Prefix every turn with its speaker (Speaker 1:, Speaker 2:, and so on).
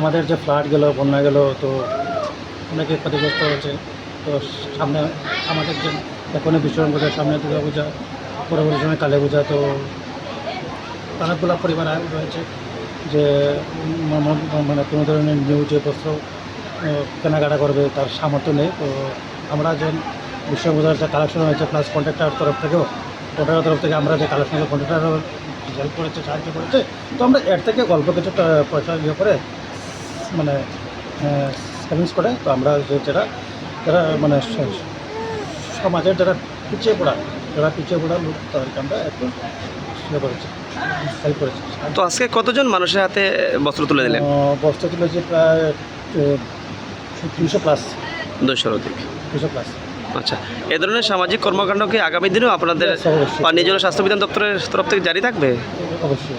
Speaker 1: আমাদের যে ফ্লাড গেল, বন্যা গেল, তো অনেকে ক্ষতিগ্রস্ত হয়েছে। তো সামনে আমাদের যে এখনই বিশ্বকর্মা পূজা, সামনে দুর্গা পূজা, পরবর্তী সময় কালী পূজা, তো অনেকগুলো পরিবার রয়েছে যে মানে কোনো ধরনের নিউ যে বস্ত্র কেনাকাটা করবে তার সামর্থ্য নেই। তো আমরা যে বিশ্বপূজার যে কালেকশন হয়েছে, প্লাস কন্ট্রাক্টর তরফ থেকে আমরা যে কালেকশন কন্ট্রাক্টর হেল্প করেছে, সাহায্য করেছে, তো আমরা এর থেকে অল্প কিছু পয়সা করে মানে সেভিংস করে, তো আমরা যারা মানে সমাজের যারা পিছিয়ে পড়া লোক, তাদেরকে আমরা একটু করেছি, হেল্প করেছি।
Speaker 2: তো আজকে কতজন মানুষের হাতে বস্ত্র তুলে দিলেন?
Speaker 1: বস্ত্র তুলেছি প্রায় 300+।
Speaker 2: 200-র অধিক।
Speaker 1: 200+।
Speaker 2: আচ্ছা, এ ধরনের সামাজিক কর্মকাণ্ড কি আগামী দিনেও আপনাদের
Speaker 1: অবশ্যই
Speaker 2: পানীয় জল স্বাস্থ্য বিধান দপ্তরের তরফ থেকে জারি থাকবে?
Speaker 1: অবশ্যই।